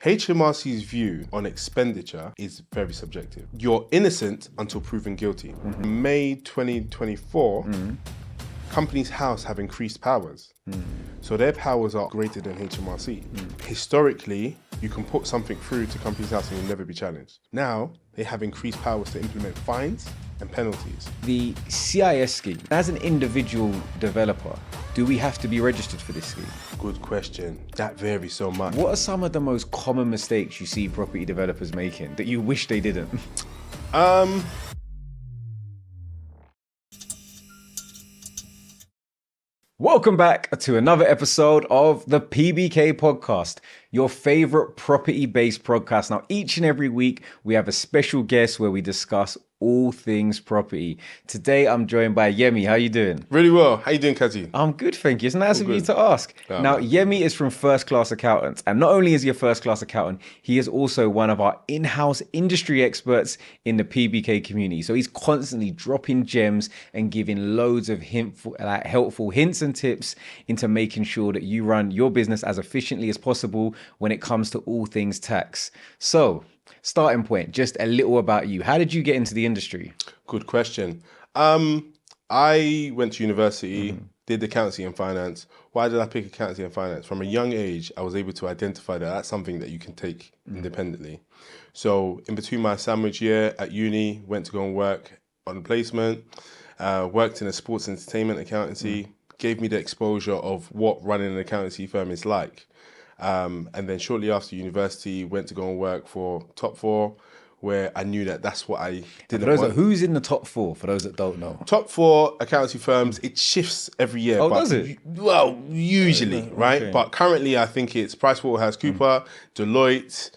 HMRC's view on expenditure is very subjective. You're innocent until proven guilty. In May 2024, Companies House have increased powers. So their powers are greater than HMRC. Historically, you can put something through to Companies House and you'll never be challenged. Now, they have increased powers to implement fines and penalties. The CIS scheme, as an individual developer, do we have to be registered for this scheme? Good question. That varies so much. What are some of the most common mistakes you see property developers making that you wish they didn't? Welcome back to another episode of the PBK podcast, your favorite property-based podcast. Now, each and every week, we have a special guest where we discuss all things property. Today, I'm joined by Yemi. How you doing? Really well. How you doing, Kazy? I'm good, thank you. It's nice of you to ask. Now, Yemi is from First Class Accountants, and not only is he a first class accountant, he is also one of our in-house industry experts in the PBK community. So he's constantly dropping gems and giving loads of helpful hints and tips into making sure that you run your business as efficiently as possible when it comes to all things tax. So, starting point, just a little about you. How did you get into the industry? Good question. I went to university, did accountancy and finance. Why did I pick accountancy and finance? From a young age, I was able to identify that that's something that you can take independently. So in between my sandwich year at uni, went to go and work on placement, worked in a sports entertainment accountancy, gave me the exposure of what running an accountancy firm is like. And then shortly after university, went to go and work for Top 4, where I knew that that's what I didn't want. Who's in the top 4, for those that don't know? Top 4 accountancy firms, it shifts every year. Oh, does it? Well, usually, right? Okay. But currently, I think it's PricewaterhouseCoopers, Deloitte,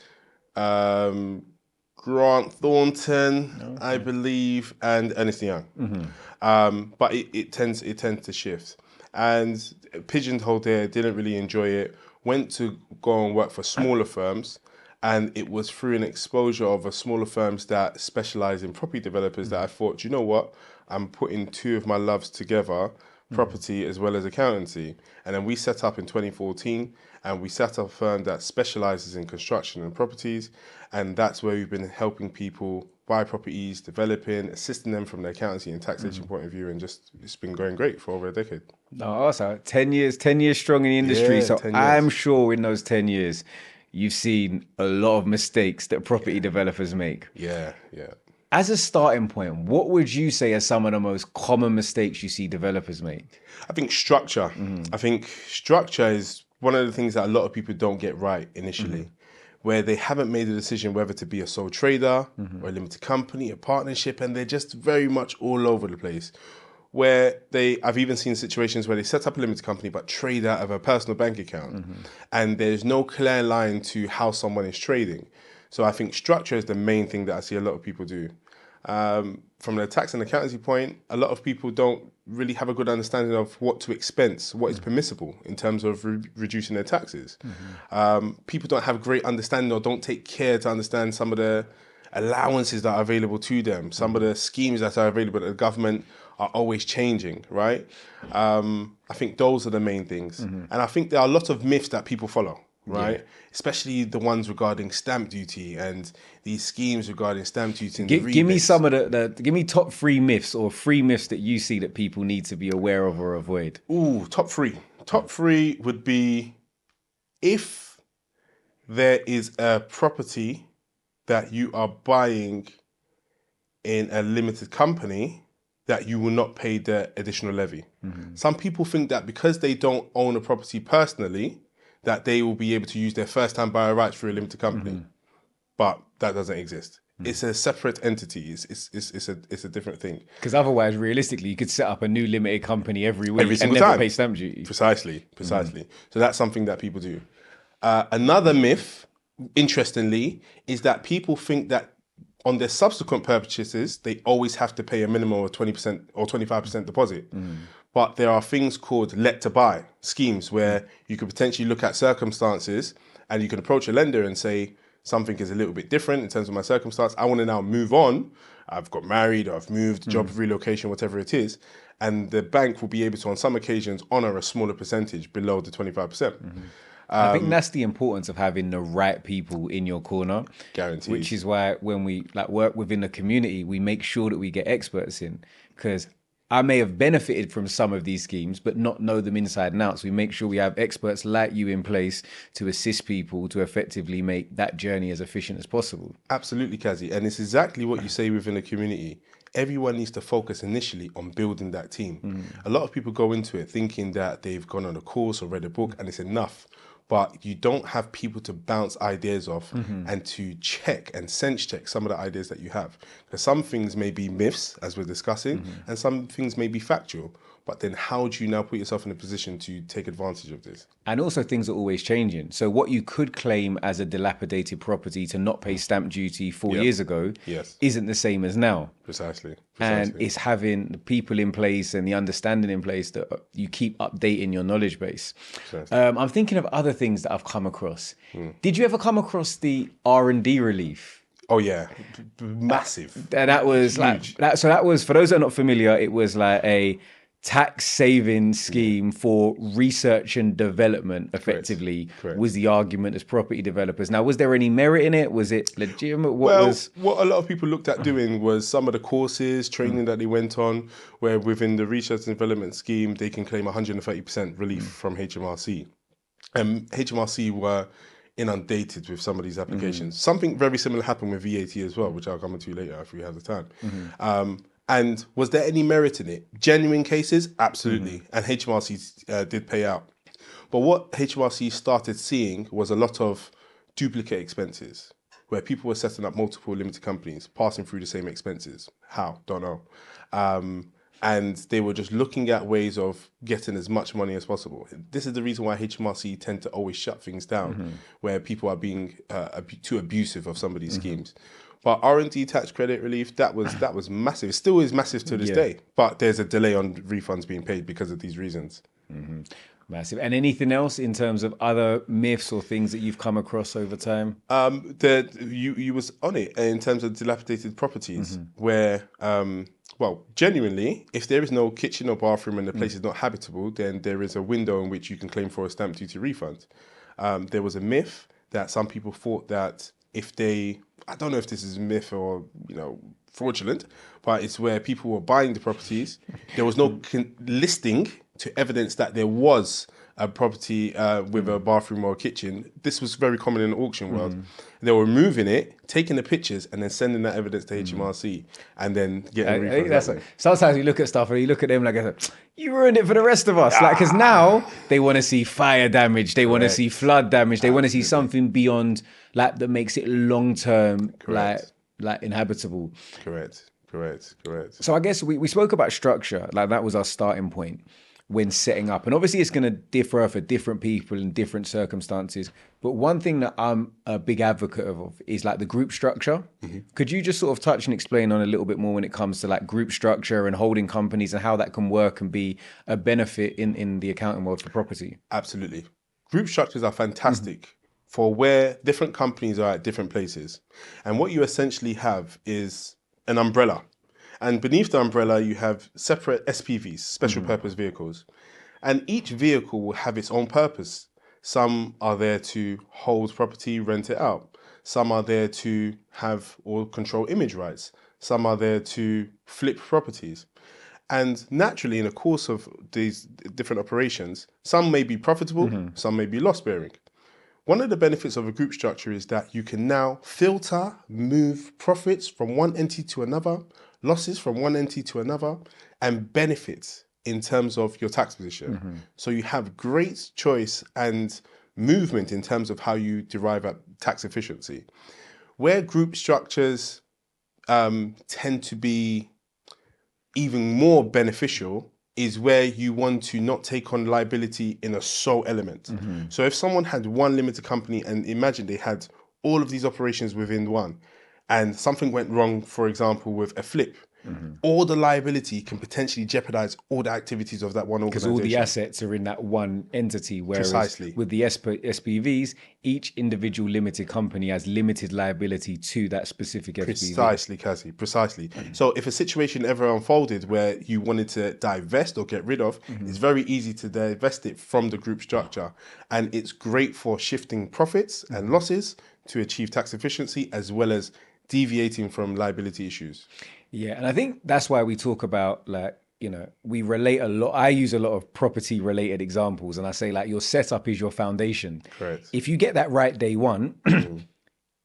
Grant Thornton, I believe, and Ernst & Young. But it tends to shift. And pigeonholed there, didn't really enjoy it. Went to go and work for smaller firms, and it was through an exposure of smaller firms that specialize in property developers that I thought, you know what, I'm putting two of my loves together, property as well as accountancy. And then we set up in 2014, and we set up a firm that specializes in construction and properties, and that's where we've been helping people buy properties, developing, assisting them from the accountancy and taxation point of view, and just it's been going great for over a decade. Oh, so 10 years strong in the industry. Yeah, so 10 years. I'm sure in those 10 years, you've seen a lot of mistakes that property developers make. Yeah. As a starting point, what would you say are some of the most common mistakes you see developers make? I think structure. I think structure is one of the things that a lot of people don't get right initially, where they haven't made a decision whether to be a sole trader or a limited company, a partnership, and they're just very much all over the place. Where I've even seen situations where they set up a limited company but trade out of a personal bank account, and there's no clear line to how someone is trading. So I think structure is the main thing that I see a lot of people do. From the tax and accountancy point, a lot of people don't really have a good understanding of what to expense, what is permissible in terms of reducing their taxes. People don't have great understanding or don't take care to understand some of the allowances that are available to them. Some of the schemes that are available at the government are always changing, right? I think those are the main things. And I think there are a lot of myths that people follow, right? Yeah. Especially the ones regarding stamp duty and these schemes regarding stamp duty. And give me some of give me top 3 myths or 3 myths that you see that people need to be aware of or avoid. Ooh, top 3. Top 3 would be if there is a property that you are buying in a limited company, that you will not pay the additional levy. Some people think that because they don't own a property personally, that they will be able to use their first-time buyer rights through a limited company. But that doesn't exist. It's a separate entity. It's a different thing. Because otherwise, realistically, you could set up a new limited company every week and never pay stamp duty. Precisely. So that's something that people do. Another myth, interestingly, is that people think that on their subsequent purchases, they always have to pay a minimum of 20% or 25% deposit. But there are things called let to buy schemes where you could potentially look at circumstances and you can approach a lender and say, something is a little bit different in terms of my circumstance. I want to now move on. I've got married, or I've moved, job relocation, whatever it is. And the bank will be able to, on some occasions, honor a smaller percentage below the 25%. I think that's the importance of having the right people in your corner. Guaranteed. Which is why when we work within the community, we make sure that we get experts in, because I may have benefited from some of these schemes, but not know them inside and out. So we make sure we have experts like you in place to assist people to effectively make that journey as efficient as possible. Absolutely, Kazy. And it's exactly what you say within the community. Everyone needs to focus initially on building that team. A lot of people go into it thinking that they've gone on a course or read a book and it's enough. But you don't have people to bounce ideas off and to check and sense check some of the ideas that you have. Because some things may be myths, as we're discussing, and some things may be factual. But then how do you now put yourself in a position to take advantage of this? And also things are always changing. So what you could claim as a dilapidated property to not pay stamp duty 4 years ago isn't the same as now. Precisely. And it's having the people in place and the understanding in place that you keep updating your knowledge base. I'm thinking of other things that I've come across. Did you ever come across the R&D relief? Oh yeah, massive. And that was huge. So that was, for those that are not familiar, it was like a tax saving scheme for research and development, effectively. Correct. Was the argument as property developers. Now, was there any merit in it? Was it legitimate? What a lot of people looked at doing was some of the courses, training that they went on, where within the research and development scheme, they can claim 130% relief from HMRC. And HMRC were inundated with some of these applications. Something very similar happened with VAT as well, which I'll come into later if we have the time. And was there any merit in it? Genuine cases? Absolutely. And HMRC did pay out. But what HMRC started seeing was a lot of duplicate expenses, where people were setting up multiple limited companies, passing through the same expenses. How? Don't know. And they were just looking at ways of getting as much money as possible. This is the reason why HMRC tend to always shut things down, where people are being too abusive of some of these schemes. But R&D tax credit relief, that was massive. It still is massive to this day. But there's a delay on refunds being paid because of these reasons. Massive. And anything else in terms of other myths or things that you've come across over time? You was on it in terms of dilapidated properties, where, genuinely, if there is no kitchen or bathroom and the place is not habitable, then there is a window in which you can claim for a stamp duty refund. There was a myth that some people thought that if they, I don't know if this is a myth or, fraudulent, but it's where people were buying the properties. There was no listing to evidence that there was a property with a bathroom or a kitchen. This was very common in the auction world. They were moving it, taking the pictures, and then sending that evidence to HMRC, and then getting refunds. Sometimes you look at stuff and you look at them like, you ruined it for the rest of us. Because now they want to see fire damage, they want to see flood damage, they want to see something beyond that makes it long term, like inhabitable. Correct. So I guess we spoke about structure, that was our starting point when setting up. And obviously it's going to differ for different people in different circumstances. But one thing that I'm a big advocate of is the group structure. Could you just sort of touch and explain on a little bit more when it comes to group structure and holding companies and how that can work and be a benefit in the accounting world for property? Absolutely. Group structures are fantastic for where different companies are at different places. And what you essentially have is an umbrella. And beneath the umbrella, you have separate SPVs, special purpose vehicles. And each vehicle will have its own purpose. Some are there to hold property, rent it out. Some are there to have or control image rights. Some are there to flip properties. And naturally, in the course of these different operations, some may be profitable, some may be loss-bearing. One of the benefits of a group structure is that you can now filter, move profits from one entity to another, losses from one entity to another, and benefits in terms of your tax position. So you have great choice and movement in terms of how you derive at tax efficiency. Where group structures tend to be even more beneficial is where you want to not take on liability in a sole element. So if someone had one limited company and imagine they had all of these operations within one, and something went wrong, for example, with a flip, all the liability can potentially jeopardize all the activities of that one because organization. all the assets are in that one entity. Whereas Precisely. with the SPVs, each individual limited company has limited liability to that specific SPV. Precisely, Kazy, precisely. So if a situation ever unfolded where you wanted to divest or get rid of, it's very easy to divest it from the group structure. And it's great for shifting profits and losses to achieve tax efficiency, as well as deviating from liability issues. Yeah, and I think that's why we talk about, like, you know, we relate a lot. I use a lot of property related examples, and I say, like, your setup is your foundation. Correct. If you get that right day one,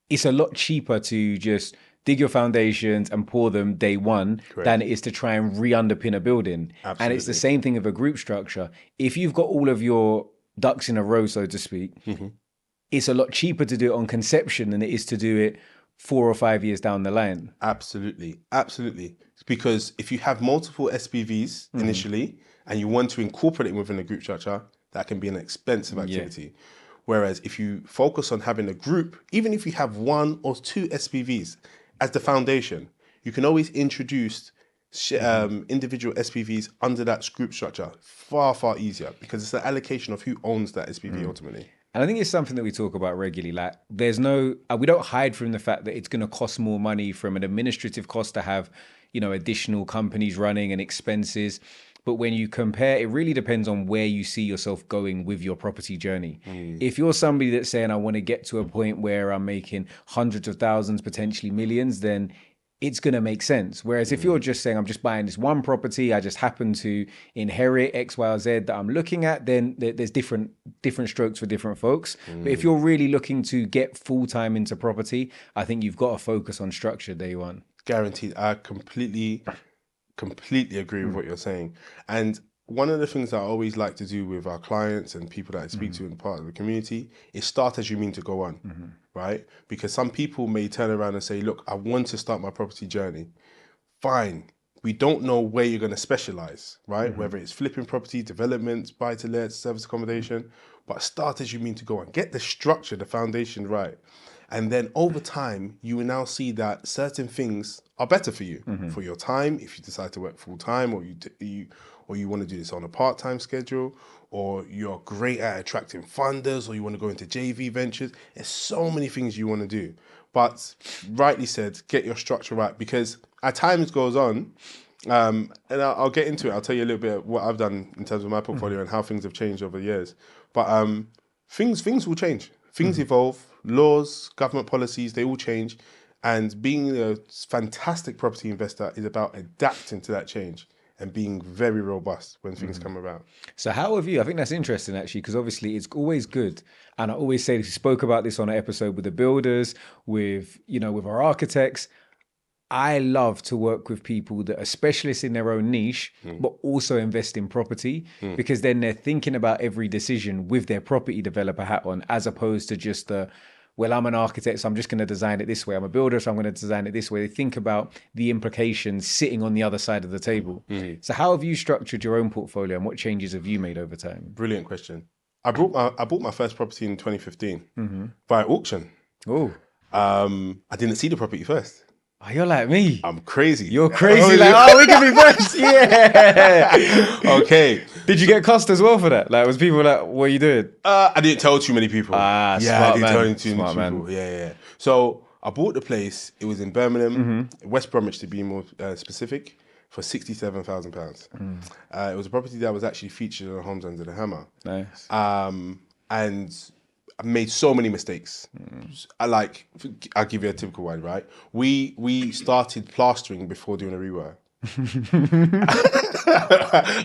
it's a lot cheaper to just dig your foundations and pour them day one than it is to try and re-underpin a building. Absolutely. And it's the same thing with a group structure. If you've got all of your ducks in a row, so to speak, it's a lot cheaper to do it on conception than it is to do it 4 or 5 years down the line. Absolutely. Absolutely. Because if you have multiple SPVs initially and you want to incorporate it within a group structure, that can be an expensive activity. Whereas if you focus on having a group, even if you have 1 or 2 SPVs as the foundation, you can always introduce individual SPVs under that group structure far, far easier, because it's the allocation of who owns that SPV ultimately. And I think it's something that we talk about regularly. Like, there's no, we don't hide from the fact that it's going to cost more money from an administrative cost to have, you know, additional companies running and expenses. But when you compare, it really depends on where you see yourself going with your property journey. If you're somebody that's saying, I want to get to a point where I'm making hundreds of thousands, potentially millions, then it's going to make sense. Whereas if you're just saying, I'm just buying this one property, I just happen to inherit X, Y, or Z that I'm looking at, then there's different strokes for different folks. But if you're really looking to get full-time into property, I think you've got to focus on structure day one. Guaranteed. I completely agree with what you're saying. And one of the things that I always like to do with our clients and people that I speak to in part of the community is start as you mean to go on, right? Because some people may turn around and say, look, I want to start my property journey. Fine. We don't know where you're going to specialize, right? Whether it's flipping property, developments, buy-to-let, service accommodation, but start as you mean to go on. Get the structure, the foundation right. And then over time, you will now see that certain things are better for you, for your time, if you decide to work full-time, or you want to do this on a part-time schedule, or you're great at attracting funders, or you want to go into JV ventures. There's so many things you want to do. But rightly said, get your structure right, because as time goes on, and I'll get into it, I'll tell you a little bit of what I've done in terms of my portfolio and how things have changed over the years. But things will change. Things evolve, laws, government policies, they all change. And being a fantastic property investor is about adapting to that change and being very robust when things come about. So how have you, I think that's interesting actually, because obviously it's always good. And I always say this, we spoke about this on an episode with the builders, with our architects. I love to work with people that are specialists in their own niche, but also invest in property, because then they're thinking about every decision with their property developer hat on, as opposed to just well, I'm an architect, so I'm just going to design it this way. I'm a builder, so I'm going to design it this way. They think about the implications sitting on the other side of the table. So how have you structured your own portfolio, and what changes have you made over time? Brilliant question. I bought my first property in 2015 by auction. Oh, I didn't see the property first. Oh, you're like me. I'm crazy. You're crazy. We can be friends. Yeah. Okay. Did you get cost as well for that? Like, was people like, what are you doing? I didn't tell too many people. I didn't tell too many people. Yeah. So I bought the place. It was in Birmingham, West Bromwich to be more specific, for £67,000. It was a property that was actually featured on Homes Under the Hammer. Nice. And I made so many mistakes. I'll give you a typical one, right? We started plastering before doing a rewire.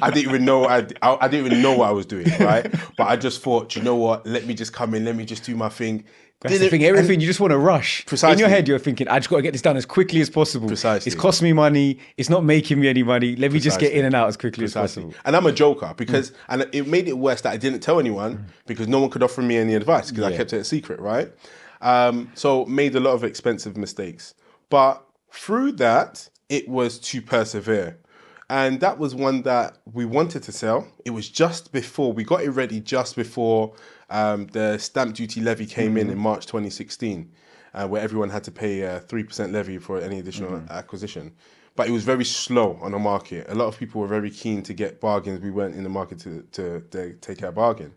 I didn't even know I didn't even know what I was doing, right? But I just thought, you know what? Let me just come in. Let me just do my thing. That's the thing. Everything you just want to rush. Precisely. In your head, you're thinking, I just got to get this done as quickly as possible. Precisely. It's cost me money. It's not making me any money. Let me just get in and out as quickly as possible. And I'm a joker because, and it made it worse that I didn't tell anyone because no one could offer me any advice because I kept it a secret, right? So made a lot of expensive mistakes. But through that, it was to persevere. And that was one that we wanted to sell. It was just before, we got it ready just before the stamp duty levy came in March 2016, where everyone had to pay a 3% levy for any additional acquisition. But it was very slow on the market. A lot of people were very keen to get bargains. We weren't in the market to take a bargain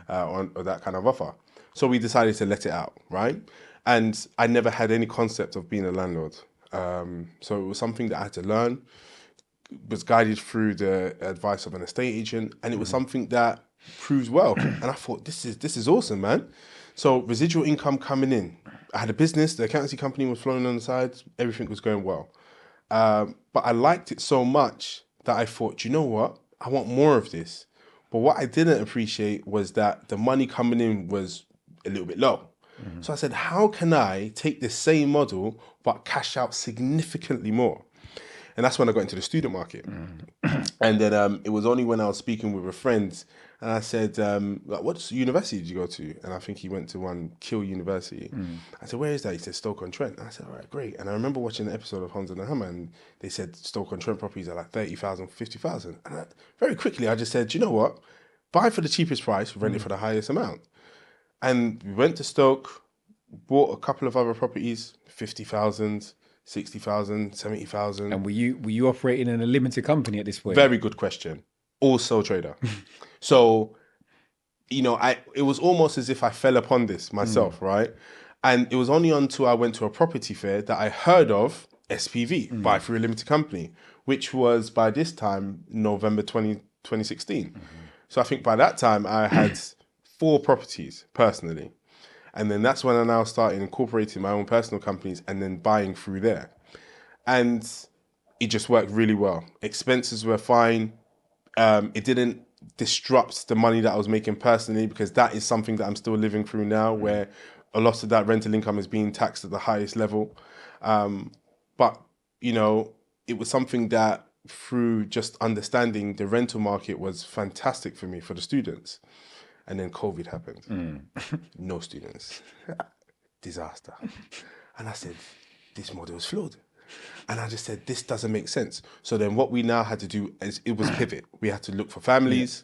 on that kind of offer. So we decided to let it out, right? And I never had any concept of being a landlord. So it was something that I had to learn, was guided through the advice of an estate agent, and it was something that proved well. And I thought, this is awesome, man. So residual income coming in. I had a business, the accountancy company was flowing on the side, everything was going well. But I liked it so much that I thought, you know what? I want more of this. But what I didn't appreciate was that the money coming in was a little bit low. So I said, how can I take the same model but cash out significantly more? And that's when I got into the student market. And then it was only when I was speaking with a friend and I said, what university did you go to? And I think he went to one, Kiel University. I said, where is that? He said, Stoke-on-Trent. And I said, all right, great. And I remember watching an episode of Hans and the Hammer and they said Stoke-on-Trent properties are like 30,000, 50,000. And very quickly, I just said, you know what? Buy for the cheapest price, rent it for the highest amount. And we went to Stoke, bought a couple of other properties, 50,000, 60,000, 70,000. And were you operating in a limited company at this point? Very good question. All sole trader. So, you know, it was almost as if I fell upon this myself, right? And it was only until I went to a property fair that I heard of SPV, buy through a limited company, which was by this time, November 2016. So I think by that time I had 4 properties personally. And then that's when I now started incorporating my own personal companies and then buying through there. And it just worked really well. Expenses were fine. It didn't disrupt the money that I was making personally, because that is something that I'm still living through now, where a lot of that rental income is being taxed at the highest level. But, you know, it was something that through just understanding the rental market was fantastic for me, for the students. And then COVID happened. No students. Disaster. And I said, this model is flawed. And I just said, this doesn't make sense. So then what we now had to do is, it was pivot. We had to look for families,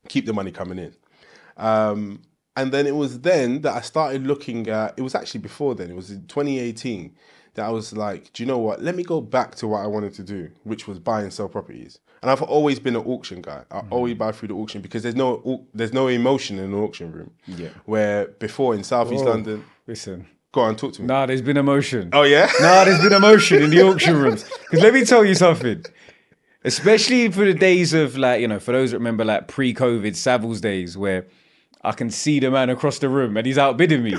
keep the money coming in. And then it was then that I started looking at, it was actually before then, it was in 2018, that I was like, do you know what? Let me go back to what I wanted to do, which was buy and sell properties. And I've always been an auction guy. I always buy through the auction because there's no emotion in an auction room. Yeah. Where before in Southeast London, listen, go on, talk to me. Nah, there's been emotion. Oh yeah. Nah, there's been emotion in the auction rooms. Because let me tell you something. Especially for the days of, like, you know, for those that remember, like, pre-COVID Savills days, where I can see the man across the room and he's outbidding me.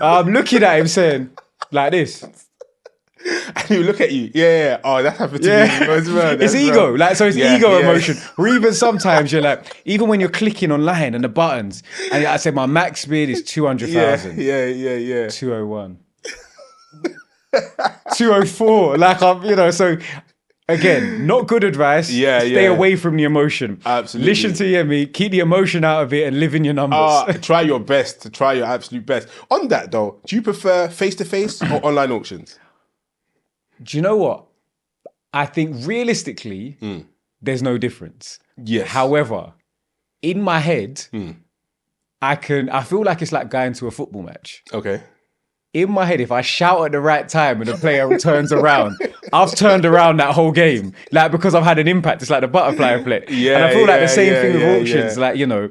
I'm looking at him saying, like this. And you look at you, yeah. Oh, that happened to me as well. It's ego, like, so it's ego emotion. Or even sometimes you're like, even when you're clicking online and the buttons, and I said my max bid is 200,000. Yeah. 201. 204. Like, I'm, you know, so again, not good advice. Stay away from the emotion. Absolutely. Listen to Yemi, keep the emotion out of it and live in your numbers. Try your best, try your absolute best. On that though, do you prefer face-to-face or online auctions? Do you know what? I think realistically, there's no difference. Yes. However, in my head, I feel like it's like going to a football match. Okay. In my head, if I shout at the right time and the player turns around, I've turned around that whole game. Like, because I've had an impact. It's like the butterfly effect. And I feel like the same thing with auctions. Like, you know,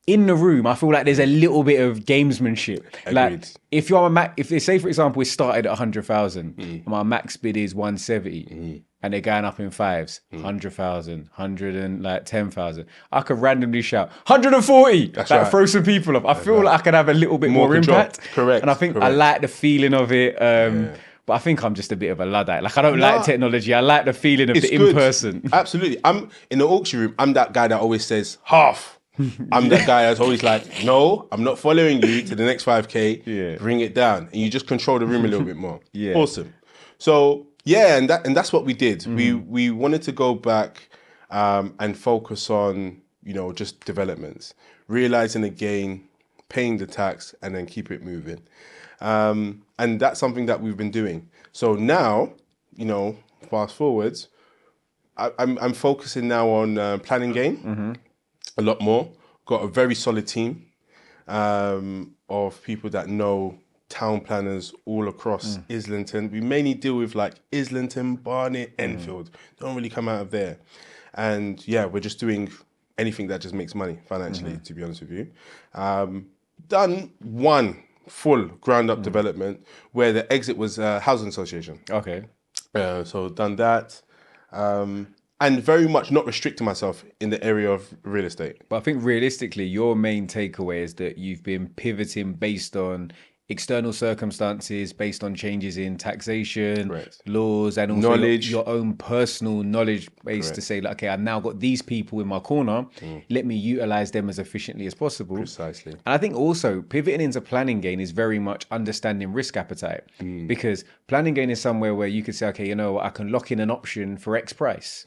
in the room, I feel like there's a little bit of gamesmanship. Agreed. Like, if you're if they say, for example, we started at 100,000 and my max bid is 170 and they're going up in fives, 100,000, 110,000, I could randomly shout 140. That's like, right. throw some people off. I feel like I could have a little bit more impact. Correct. And I think I like the feeling of it. But I think I'm just a bit of a Luddite. Like, I don't like technology. I like the feeling of the in-person. Absolutely. I'm in the auction room. I'm that guy that always says half. I'm that guy that's always like, no, I'm not following you to the next 5K. Bring it down. And you just control the room a little bit more. Awesome. So, yeah, and that's what we did. We wanted to go back and focus on, you know, just developments. Realizing again, paying the tax, and then keep it moving. And that's something that we've been doing. So now, you know, fast forwards, I'm focusing now on planning gain a lot more. Got a very solid team. of people that know town planners all across Islington. We mainly deal with like Islington, Barnet, Enfield. Don't really come out of there. And yeah, we're just doing anything that just makes money financially, to be honest with you. Done one full ground up development where the exit was housing association. Okay. So done that. And very much not restricting myself in the area of real estate. But I think realistically, your main takeaway is that you've been pivoting based on external circumstances, based on changes in taxation, laws, and also knowledge. Your own personal knowledge base to say, like, okay, I've now got these people in my corner. Let me utilize them as efficiently as possible. Precisely. And I think also pivoting into planning gain is very much understanding risk appetite, because planning gain is somewhere where you could say, okay, you know, I can lock in an option for X price.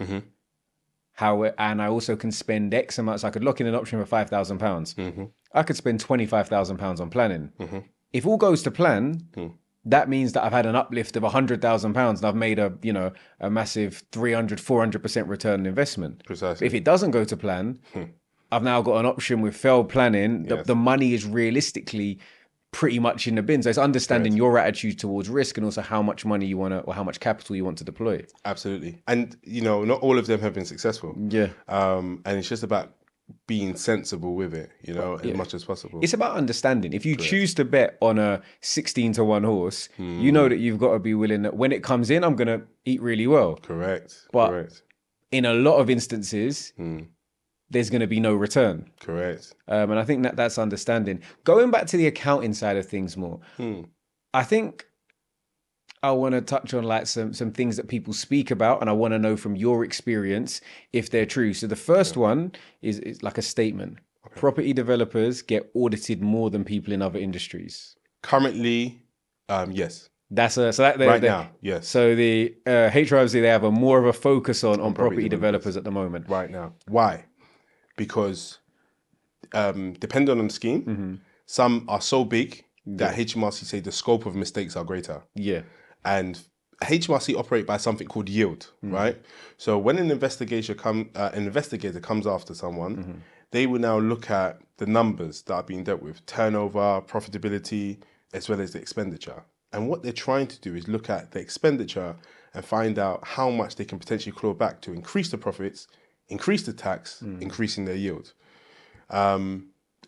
And I also can spend X amount. So I could lock in an option for £5,000. I could spend £25,000 on planning. If all goes to plan, that means that I've had an uplift of £100,000 and I've made a massive 300-400% return on investment. Precisely. If it doesn't go to plan, I've now got an option with failed planning. The money is realistically pretty much in the bin. So it's understanding your attitude towards risk and also how much money you want to, or how much capital you want to deploy. Absolutely. And, you know, not all of them have been successful. Yeah. And it's just about being sensible with it, you know, as much as possible. It's about understanding. If you choose to bet on a 16-1 horse, you know that you've got to be willing that when it comes in, I'm going to eat really well. Correct. But in a lot of instances, there's going to be no return. Correct. And I think that's understanding. Going back to the accounting side of things more, I think I want to touch on like some things that people speak about, and I want to know from your experience if they're true. So the first one is like a statement. Property developers get audited more than people in other industries. Currently, yes. Right now, yes. So the HMRC, they have more of a focus on property developers at the moment. Right now. Why? Because depending on the scheme, some are so big that HMRC say the scope of mistakes are greater. Yeah. And HMRC operate by something called yield, right? So when an investigator comes after someone, they will now look at the numbers that are being dealt with, turnover, profitability, as well as the expenditure. And what they're trying to do is look at the expenditure and find out how much they can potentially claw back to increase the profits, increase the tax, increasing their yield.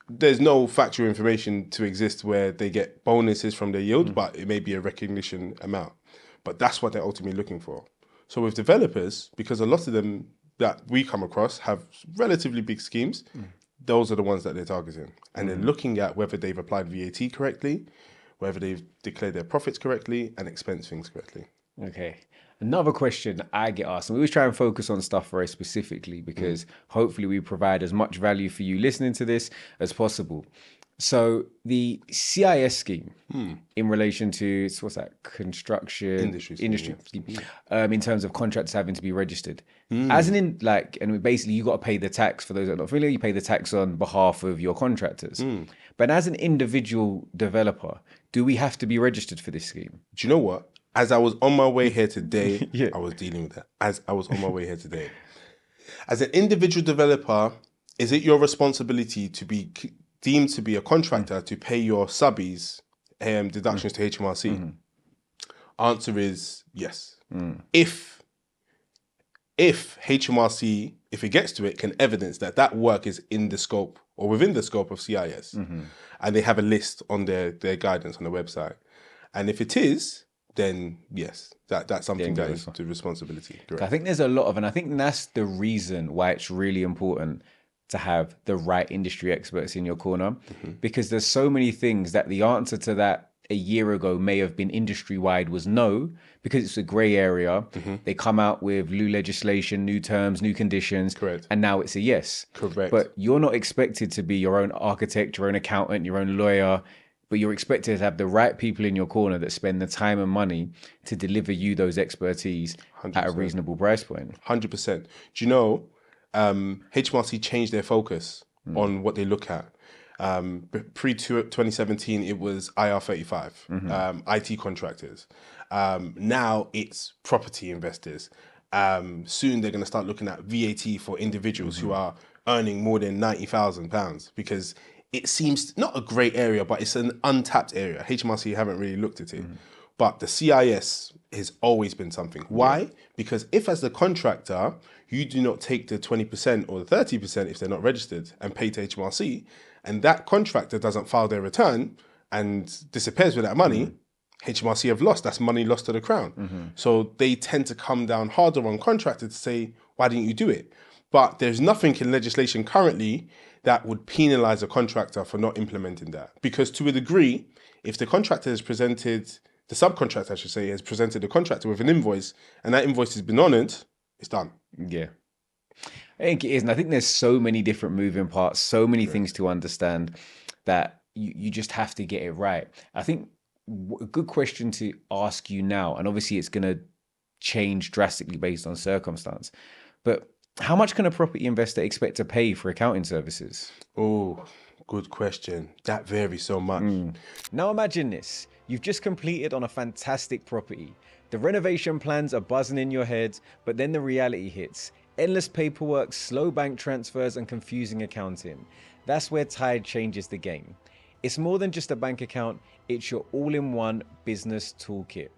There's no factual information to exist where they get bonuses from their yield, but it may be a recognition amount. But that's what they're ultimately looking for. So with developers, because a lot of them that we come across have relatively big schemes, those are the ones that they're targeting. And they're looking at whether they've applied VAT correctly, whether they've declared their profits correctly and expense things correctly. Okay. Another question I get asked, and we always try and focus on stuff very specifically because hopefully we provide as much value for you listening to this as possible. So the CIS scheme in relation to, construction industry in terms of contractors having to be registered. As and basically you got to pay the tax. For those that are not familiar, you pay the tax on behalf of your contractors. But as an individual developer, do we have to be registered for this scheme? Do you know what? As I was on my way here today, I was dealing with that. As I was on my way here today. As an individual developer, is it your responsibility to be deemed to be a contractor to pay your subbies deductions to HMRC? Answer is yes. If HMRC, if it gets to it, can evidence that that work is in the scope or within the scope of CIS, and they have a list on their guidance on the website, and if it is, then yes, that's something that is the responsibility. Correct. I think there's a lot of, and I think that's the reason why it's really important to have the right industry experts in your corner, because there's so many things that the answer to that a year ago may have been industry-wide was no, because it's a grey area. They come out with new legislation, new terms, new conditions, and now it's a yes. Correct. But you're not expected to be your own architect, your own accountant, your own lawyer, but you're expected to have the right people in your corner that spend the time and money to deliver you those expertise 100%. At a reasonable price point. 100%. Do you know, HMRC changed their focus on what they look at. Pre-2017, it was IR35, IT contractors. Now it's property investors. Soon they're going to start looking at VAT for individuals who are earning more than £90,000, because it seems not a great area, but it's an untapped area. HMRC haven't really looked at it. But the CIS has always been something. Why? Because if as the contractor, you do not take the 20% or the 30% if they're not registered and pay to HMRC, and that contractor doesn't file their return and disappears with that money, HMRC have lost. That's money lost to the Crown. So they tend to come down harder on contractors to say, why didn't you do it? But there's nothing in legislation currently that would penalise a contractor for not implementing that. Because to a degree, if the contractor has presented, the subcontractor, I should say, has presented the contractor with an invoice and that invoice has been honoured, it's done. Yeah. I think it is. And I think there's so many different moving parts, so many things to understand that you just have to get it right. I think a good question to ask you now, and obviously it's going to change drastically based on circumstance, but how much can a property investor expect to pay for accounting services? Oh, good question. That varies so much. Now imagine this. You've just completed on a fantastic property. The renovation plans are buzzing in your head, but then the reality hits. Endless paperwork, slow bank transfers, and confusing accounting. That's where Tide changes the game. It's more than just a bank account, it's your all-in-one business toolkit.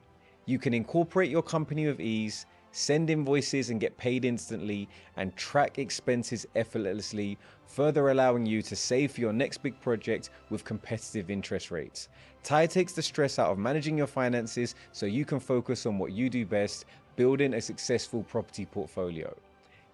You can incorporate your company with ease, send invoices and get paid instantly, and track expenses effortlessly, further allowing you to save for your next big project with competitive interest rates. Tide takes the stress out of managing your finances so you can focus on what you do best, building a successful property portfolio.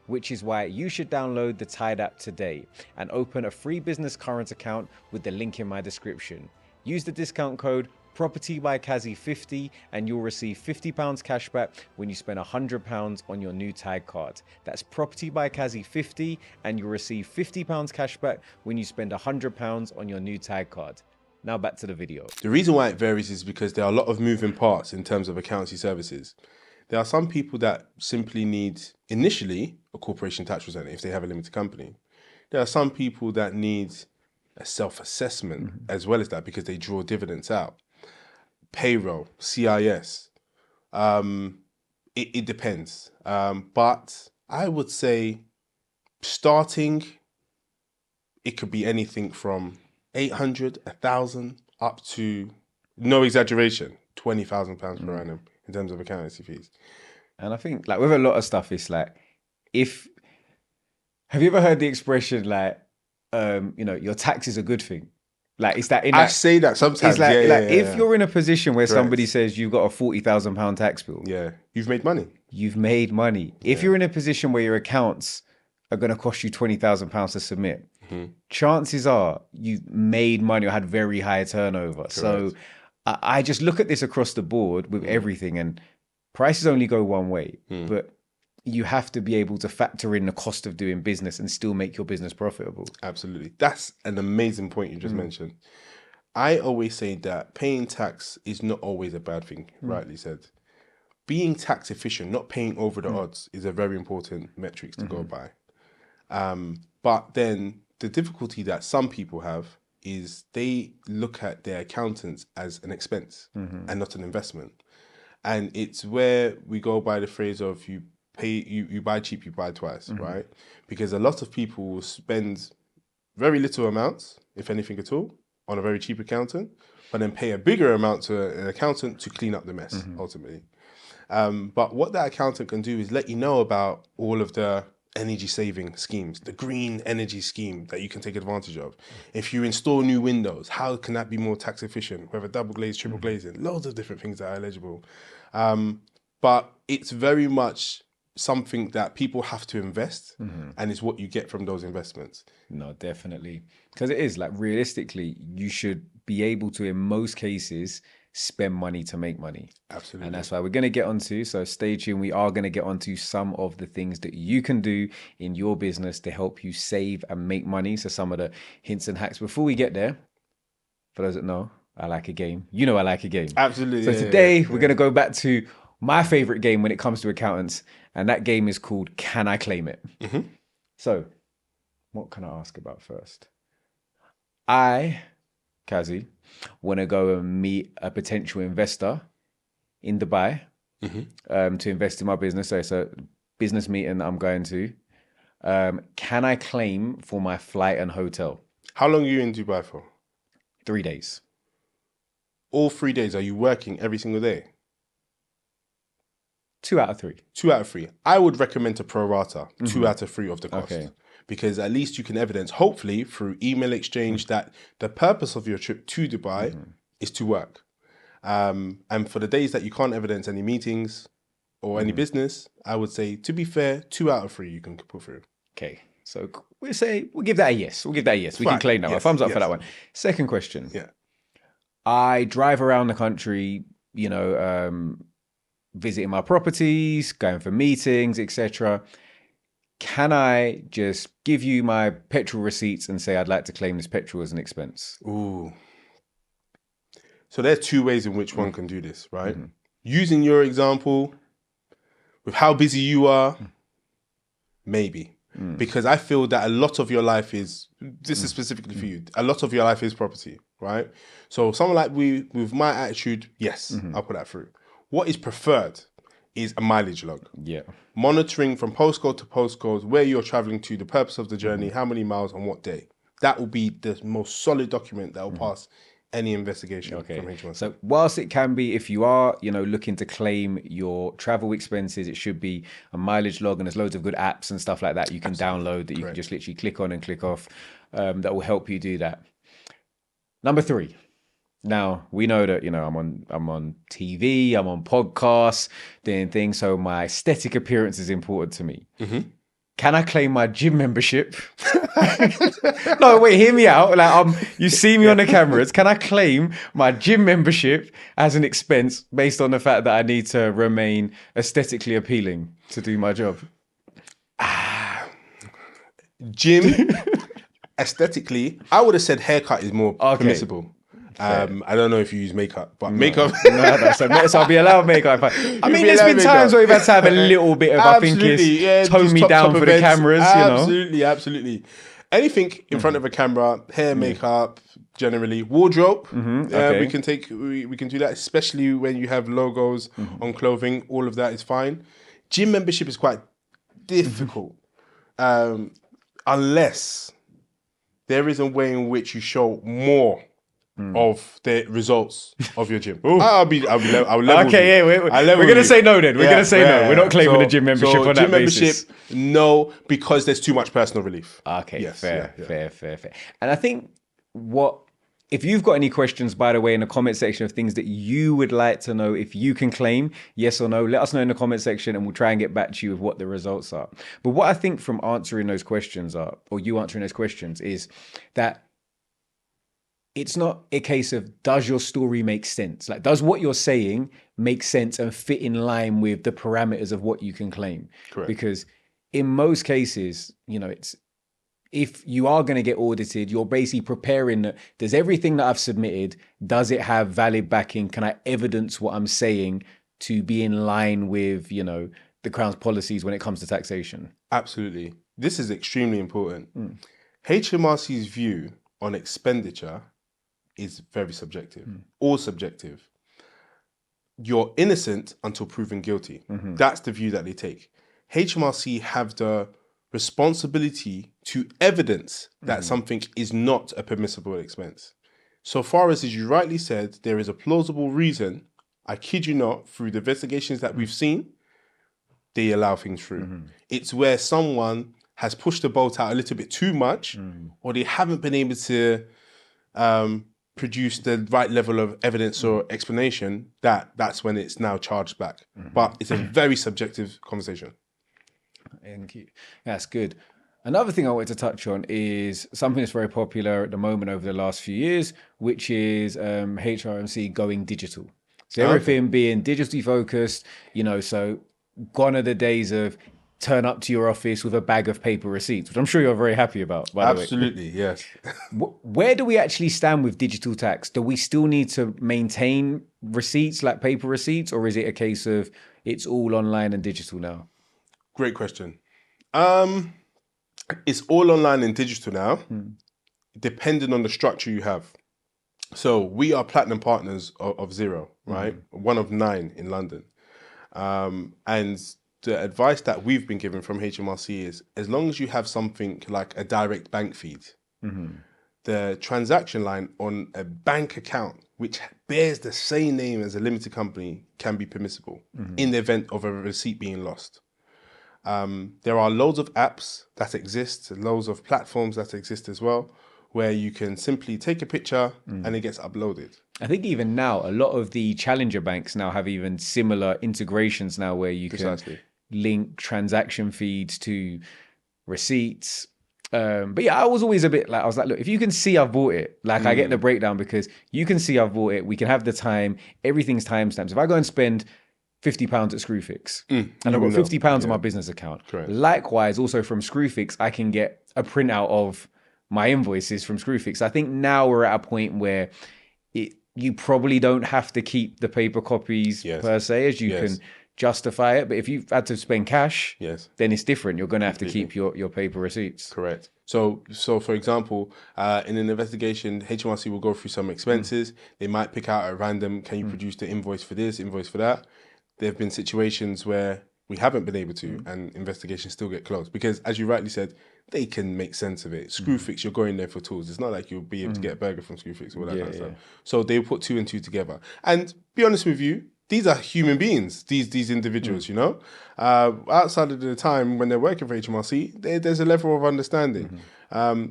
Which is why you should download the Tide app today and open a free business current account with the link in my description. Use the discount code PROPERTYBYKAZY50 and you'll receive £50 cash back when you spend £100 on your new Tide card. That's PROPERTYBYKAZY50 and you'll receive £50 cash back when you spend £100 on your new Tide card. Now back to the video. The reason why it varies is because there are a lot of moving parts in terms of accountancy services. There are some people that simply need, initially, a corporation tax return if they have a limited company. There are some people that need a self-assessment as well as that because they draw dividends out. Payroll, CIS, it depends. But I would say starting, it could be anything from 800, 1,000 up to, no exaggeration, £20,000 per annum in terms of accountancy fees. And I think like with a lot of stuff, it's like, have you ever heard the expression like, your tax is a good thing? Like, it's that I say that sometimes. It's like, if you're in a position where somebody says you've got a £40,000 tax bill. Yeah. You've made money. You've made money. If you're in a position where your accounts are going to cost you £20,000 to submit, chances are you've made money or had very high turnover. Correct. So I just look at this across the board with everything, and prices only go one way, but you have to be able to factor in the cost of doing business and still make your business profitable. Absolutely. That's an amazing point you just mentioned. I always say that paying tax is not always a bad thing, rightly said. Being tax efficient, not paying over the odds, is a very important metric to go by. But then the difficulty that some people have is they look at their accountants as an expense and not an investment. And it's where we go by the phrase of you buy cheap, you buy twice, right? Because a lot of people will spend very little amounts, if anything at all, on a very cheap accountant, but then pay a bigger amount to an accountant to clean up the mess, ultimately. But what that accountant can do is let you know about all of the energy saving schemes, the green energy scheme that you can take advantage of. If you install new windows, how can that be more tax efficient? Whether double glazed, triple glazing, loads of different things that are eligible. But it's very much something that people have to invest, and it's what you get from those investments. No, definitely. Because it is like, realistically, you should be able to, in most cases, spend money to make money. Absolutely. And that's why we're going to get onto, so stay tuned, we are going to get onto some of the things that you can do in your business to help you save and make money. So some of the hints and hacks. Before we get there, for those that know, I like a game. You know I like a game. Absolutely. So today, we're going to go back to my favorite game when it comes to accountants, and that game is called Can I Claim It? So, what can I ask about first? I, Kazy, want to go and meet a potential investor in Dubai to invest in my business. So it's a business meeting that I'm going to. Can I claim for my flight and hotel? How long are you in Dubai for? 3 days. All 3 days, are you working every single day? 2 out of 3. 2 out of 3. I would recommend to prorata 2 out of 3 of the cost. Okay. Because at least you can evidence, hopefully, through email exchange, that the purpose of your trip to Dubai is to work. And for the days that you can't evidence any meetings or any business, I would say, to be fair, 2 out of 3 you can put through. Okay. So we'll give that a yes. We'll give that a yes. We can claim that one. Thumbs up for that one. Second question. Yeah. I drive around the country, you know, visiting my properties, going for meetings, etc. Can I just give you my petrol receipts and say I'd like to claim this petrol as an expense? Ooh. So there's 2 ways in which one can do this, right? Using your example, with how busy you are, maybe. Because I feel that a lot of your life is, this is specifically for you, a lot of your life is property, right? So someone like me, with my attitude, yes, I'll put that through. What is preferred is a mileage log. Yeah. Monitoring from postcode to postcode, where you're traveling to, the purpose of the journey, how many miles on what day. That will be the most solid document that will pass any investigation from HMRC. So whilst it can be, if you are, you know, looking to claim your travel expenses, it should be a mileage log, and there's loads of good apps and stuff like that you can download that you can just literally click on and click off. That will help you do that. Number 3. Now, we know that, you know, I'm on TV, I'm on podcasts, doing things, so my aesthetic appearance is important to me. Can I claim my gym membership? No, wait, hear me out. Like, you see me on the cameras. Can I claim my gym membership as an expense based on the fact that I need to remain aesthetically appealing to do my job? Gym, aesthetically, I would have said haircut is more permissible. I don't know if you use makeup, but makeup. So I'll be allowed makeup. I mean, there's been times where we've had to have a little bit of, I think it's tone me down for the cameras, Absolutely, you know? Absolutely. Anything in front of a camera, hair, makeup, generally. Wardrobe, we can do that, especially when you have logos on clothing. All of that is fine. Gym membership is quite difficult, unless there is a way in which you show more of the results of your gym. I'll level. Okay, we're gonna say no then. We're gonna say no. We're not claiming a gym membership on that basis. No, because there's too much personal relief. Okay, yes, fair. And I think if you've got any questions, by the way, in the comment section of things that you would like to know if you can claim, yes or no, let us know in the comment section and we'll try and get back to you with what the results are. But what I think from answering those questions is that it's not a case of, does your story make sense? Like, does what you're saying make sense and fit in line with the parameters of what you can claim? Correct. Because in most cases, you know, if you are going to get audited, you're basically preparing that, does everything that I've submitted, does it have valid backing? Can I evidence what I'm saying to be in line with, you know, the Crown's policies when it comes to taxation? Absolutely. This is extremely important. HMRC's view on expenditure is very subjective, all subjective. You're innocent until proven guilty. That's the view that they take. HMRC have the responsibility to evidence that something is not a permissible expense. So far as you rightly said, there is a plausible reason, I kid you not, through the investigations that we've seen, they allow things through. It's where someone has pushed the boat out a little bit too much, or they haven't been able to produce the right level of evidence or explanation, that's when it's now charged back. But it's a very subjective conversation. Thank you. That's good. Another thing I wanted to touch on is something that's very popular at the moment over the last few years, which is HMRC going digital. So everything being digitally focused, you know, so gone are the days of turn up to your office with a bag of paper receipts, which I'm sure you're very happy about, by the way. Absolutely, yes. Where do we actually stand with digital tax? Do we still need to maintain receipts, like paper receipts, or is it a case of it's all online and digital now? Great question. It's all online and digital now, depending on the structure you have. So we are platinum partners of Xero, right? One of 9 in London. And the advice that we've been given from HMRC is, as long as you have something like a direct bank feed, the transaction line on a bank account which bears the same name as a limited company can be permissible in the event of a receipt being lost. There are loads of apps that exist, loads of platforms that exist as well, where you can simply take a picture and it gets uploaded. I think even now, a lot of the challenger banks now have even similar integrations now where you can link transaction feeds to receipts. But yeah, I was always a bit like, I was like, look, if you can see I've bought it, like I get the breakdown because you can see I've bought it. We can have the time. Everything's timestamps. If I go and spend £50 at Screwfix and I've got £50 on my business account. Correct. Likewise, also from Screwfix, I can get a printout of my invoices from Screwfix. I think now we're at a point where you probably don't have to keep the paper copies per se, as you can justify it. But if you've had to spend cash, then it's different. You're going to have to keep your paper receipts. Correct. So for example, in an investigation, HMRC will go through some expenses. They might pick out at random, can you produce the invoice for this, invoice for that? There have been situations where we haven't been able to and investigations still get closed because, as you rightly said, they can make sense of it. Screwfix, you're going there for tools. It's not like you'll be able to get a burger from Screwfix or all that kind of stuff. So they put 2 and 2 together. And be honest with you, these are human beings, these individuals, you know? Outside of the time when they're working for HMRC, there's a level of understanding.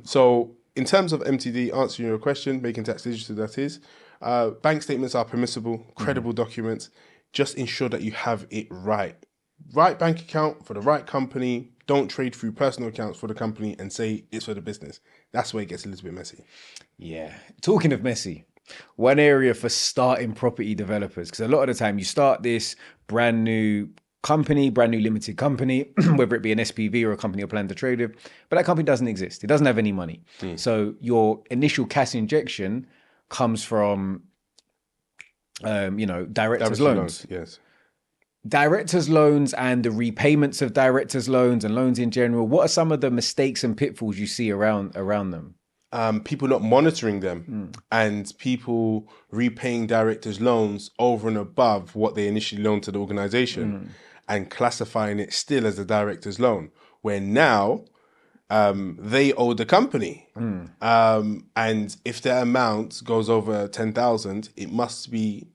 So in terms of MTD, answering your question, making tax digital, that is, bank statements are permissible, credible documents. Just ensure that you have it right. Right bank account for the right company. Don't trade through personal accounts for the company and say it's for the business. That's where it gets a little bit messy. Yeah. Talking of messy, one area for starting property developers, because a lot of the time you start this brand new company, brand new limited company, whether it be an SPV or a company you're planning to trade with, but that company doesn't exist. It doesn't have any money. So your initial cash injection comes from directors' loans. Yes. Directors' loans and the repayments of directors' loans and loans in general. What are some of the mistakes and pitfalls you see around them? People not monitoring them and people repaying directors' loans over and above what they initially loaned to the organization and classifying it still as a director's loan, where now they owe the company. And if their amount goes over 10,000, it must be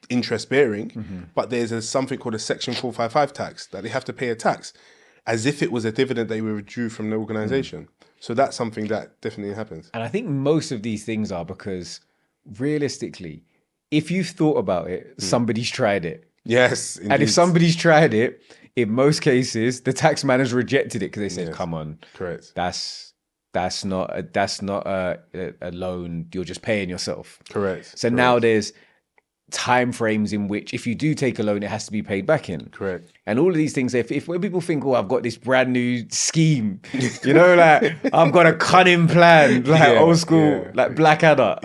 interest bearing, but there's something called a Section 455 tax that they have to pay a tax as if it was a dividend they withdrew from the organization. So that's something that definitely happens. And I think most of these things are because realistically, if you've thought about it, somebody's tried it. Yes, indeed. And if somebody's tried it, in most cases, the tax man has rejected it because they said, come on, correct. That's not a loan. You're just paying yourself. Correct. So now there's time frames in which if you do take a loan, it has to be paid back in. Correct. And all of these things, if when people think, oh, I've got this brand new scheme, you know, like I've got a cunning plan, like old school, like Blackadder.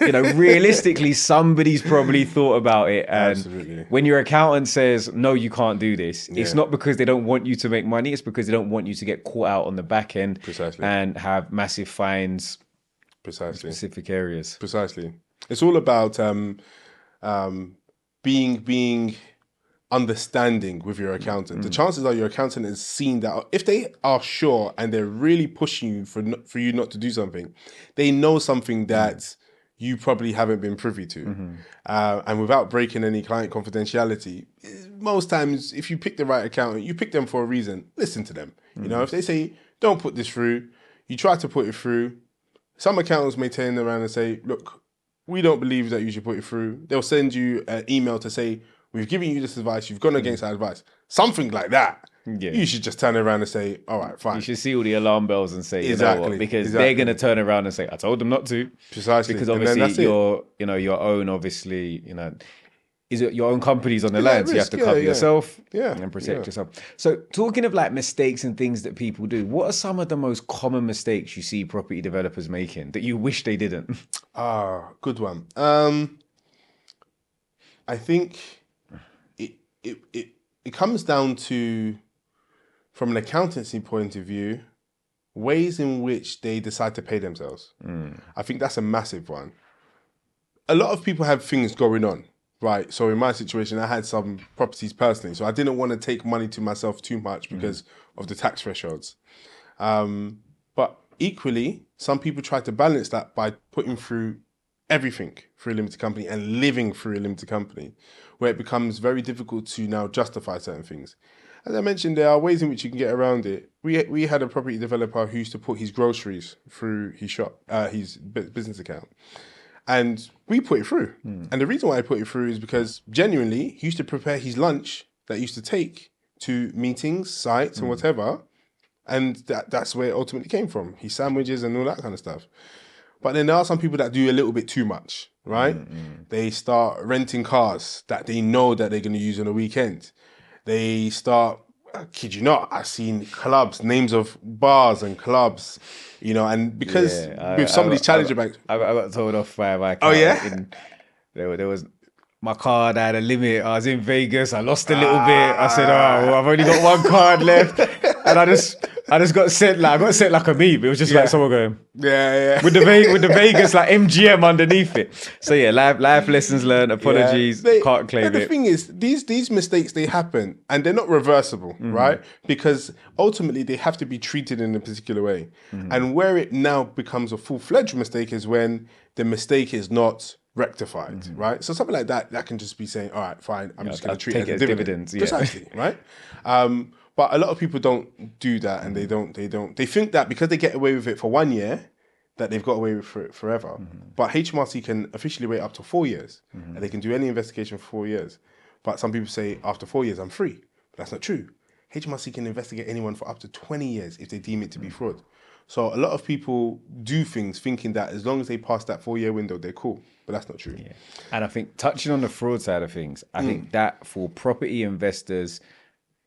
You know, realistically, somebody's probably thought about it. And absolutely. When your accountant says, no, you can't do this, it's not because they don't want you to make money. It's because they don't want you to get caught out on the back end and have massive fines in specific areas. Precisely. It's all about being understanding with your accountant. The chances are your accountant has seen that if they are sure and they're really pushing you for you not to do something, they know something that you probably haven't been privy to. And without breaking any client confidentiality, most times if you pick the right accountant, you pick them for a reason. Listen to them. You know, if they say, don't put this through, you try to put it through. Some accountants may turn around and say, look, we don't believe that you should put it through. They'll send you an email to say, we've given you this advice, you've gone against our advice. Something like that. You should just turn around and say, all right, fine. You should see all the alarm bells and say, you know what, because they're going to turn around and say, I told them not to. Precisely. Because obviously your own, obviously, you know, is it your own company's on the line, so you have to cover yourself and protect yourself. So talking of like mistakes and things that people do, what are some of the most common mistakes you see property developers making that you wish they didn't? Good one. I think it comes down to, from an accountancy point of view, ways in which they decide to pay themselves. I think that's a massive one. A lot of people have things going on. Right, so in my situation, I had some properties personally, so I didn't want to take money to myself too much because of the tax thresholds. But equally, some people try to balance that by putting through everything through a limited company and living through a limited company, where it becomes very difficult to now justify certain things. As I mentioned, there are ways in which you can get around it. We had a property developer who used to put his groceries through his shop, his business account. And we put it through. And the reason why I put it through is because genuinely, he used to prepare his lunch that he used to take to meetings, sites and whatever. And that's where it ultimately came from. His sandwiches and all that kind of stuff. But then there are some people that do a little bit too much, right? They start renting cars that they know that they're going to use on the weekend. They start, I kid you not, I've seen clubs, names of bars and clubs, you know, and because with some of these challenger banks. I got told off by my Oh, yeah? There was, my card had a limit. I was in Vegas. I lost a little bit. I said, oh, well, I've only got one card left. And I just got sent like a meme. It was just like someone going, with the Vegas like MGM underneath it. So yeah, life lessons learned. Apologies, can't claim it. The thing is, these mistakes, they happen and they're not reversible, right? Because ultimately they have to be treated in a particular way. And where it now becomes a full-fledged mistake is when the mistake is not rectified, right? So something like that can just be saying, all right, fine, I'm just going to treat it as dividends. Precisely, right? But a lot of people don't do that, and they think that because they get away with it for 1 year, that they've got away with it forever. But HMRC can officially wait up to 4 years, and they can do any investigation for 4 years. But some people say after 4 years, I'm free. But that's not true. HMRC can investigate anyone for up to 20 years if they deem it to be fraud. So a lot of people do things thinking that as long as they pass that 4 year window, they're cool. But that's not true. Yeah. And I think touching on the fraud side of things, I think that for property investors,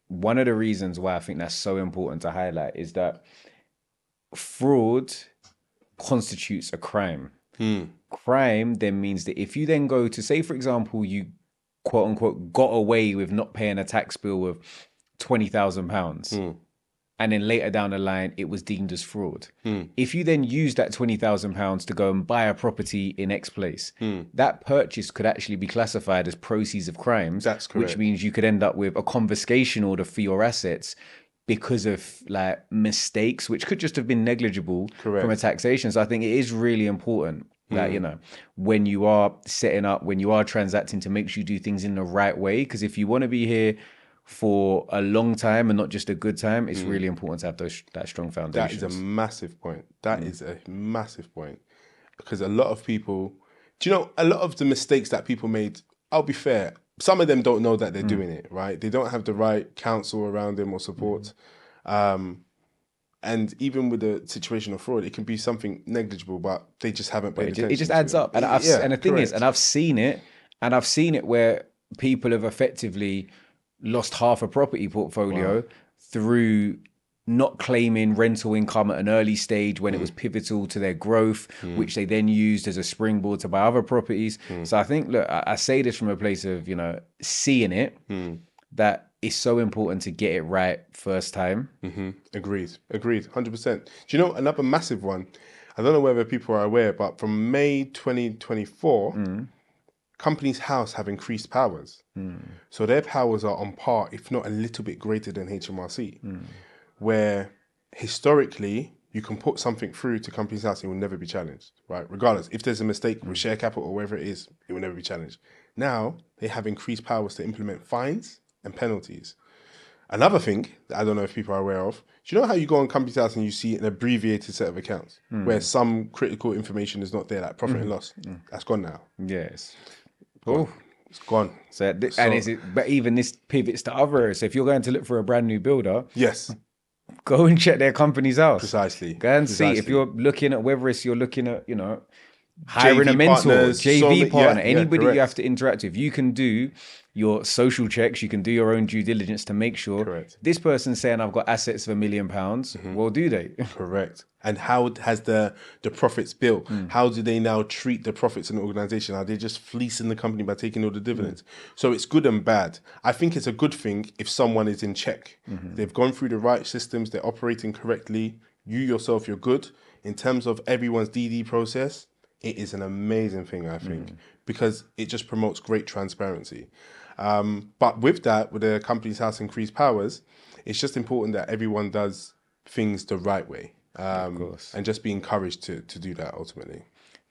one of the reasons why I think that's so important to highlight is that fraud constitutes a crime. Crime then means that if you then go to, say, for example, you quote unquote got away with not paying a tax bill of £20,000. And then later down the line, it was deemed as fraud. If you then use that £20,000 to go and buy a property in X place, that purchase could actually be classified as proceeds of crimes. That's correct. Which means you could end up with a confiscation order for your assets because of like mistakes, which could just have been negligible from a taxation. So I think it is really important that, you know, when you are setting up, when you are transacting, to make sure you do things in the right way. Because if you want to be here for a long time and not just a good time, it's really important to have that strong foundation. That is a massive point. That is a massive point. Because a lot of people, do you know, a lot of the mistakes that people made, I'll be fair, some of them don't know that they're doing it, right? They don't have the right counsel around them or support. And even with the situation of fraud, it can be something negligible, but they just haven't paid attention. It just adds up. And the thing is, and I've seen it where people have effectively lost half a property portfolio through not claiming rental income at an early stage when it was pivotal to their growth, which they then used as a springboard to buy other properties. So I think, look, I say this from a place of, you know, seeing it, that it's so important to get it right first time. Agreed, 100%. Do you know another massive one? I don't know whether people are aware, but from May 2024, Companies House have increased powers. So their powers are on par, if not a little bit greater than HMRC, where historically you can put something through to Companies House and it will never be challenged, right? Regardless, if there's a mistake with share capital or whatever it is, it will never be challenged. Now they have increased powers to implement fines and penalties. Another thing that I don't know if people are aware of, do you know how you go on Companies House and you see an abbreviated set of accounts where some critical information is not there, like profit and loss? That's gone now. Yes. Oh, it's gone. But even this pivots to other areas. So if you're going to look for a brand new builder, go and check their Companies House. Precisely. Go and see if you're looking at, whether it's you're looking at, you know, hiring JV a mentor, partners, JV partner, anybody you have to interact with. You can do your social checks, you can do your own due diligence to make sure this person's saying I've got assets of £1 million. Well, do they? Correct. And how has the profits built? How do they now treat the profits in the organization? Are they just fleecing the company by taking all the dividends? So it's good and bad. I think it's a good thing if someone is in check. They've gone through the right systems, they're operating correctly. You yourself, you're good. In terms of everyone's DD process, it is an amazing thing, I think, because it just promotes great transparency. But with that, with the Companies House increased powers, it's just important that everyone does things the right way. and just be encouraged to do that ultimately.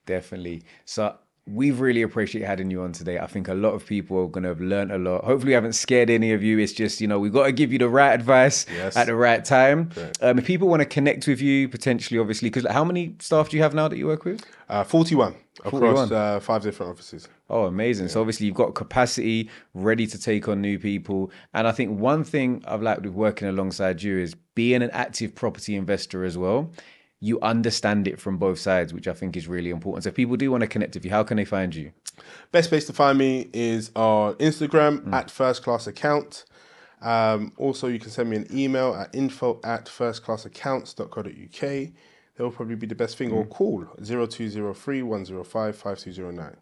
Definitely. So we've really appreciated having you on today. I think a lot of people are going to have learned a lot. Hopefully we haven't scared any of you. It's just, we've got to give you the right advice at the right time. If people want to connect with you, potentially, obviously, because how many staff do you have now that you work with? 41 across 5 different offices. Oh, amazing. So obviously you've got capacity, ready to take on new people. And I think one thing I've liked with working alongside you is being an active property investor as well. You understand it from both sides, which I think is really important. So if people do want to connect with you, how can they find you? Best place to find me is on Instagram at firstclassaccount. Also, you can send me an email at info@firstclassaccounts.co.uk. That will probably be the best thing. Or call 0203 105 5209.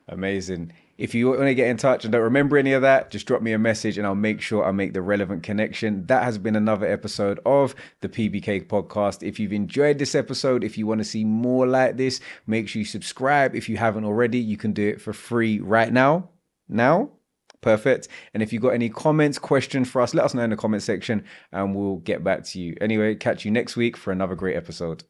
Amazing. If you want to get in touch and don't remember any of that, just drop me a message and I'll make sure I make the relevant connection. That has been another episode of the PBK podcast. If you've enjoyed this episode, if you want to see more like this, make sure you subscribe. If you haven't already, you can do it for free right now. Perfect. And if you've got any comments, questions for us, let us know in the comment section and we'll get back to you. Anyway, catch you next week for another great episode.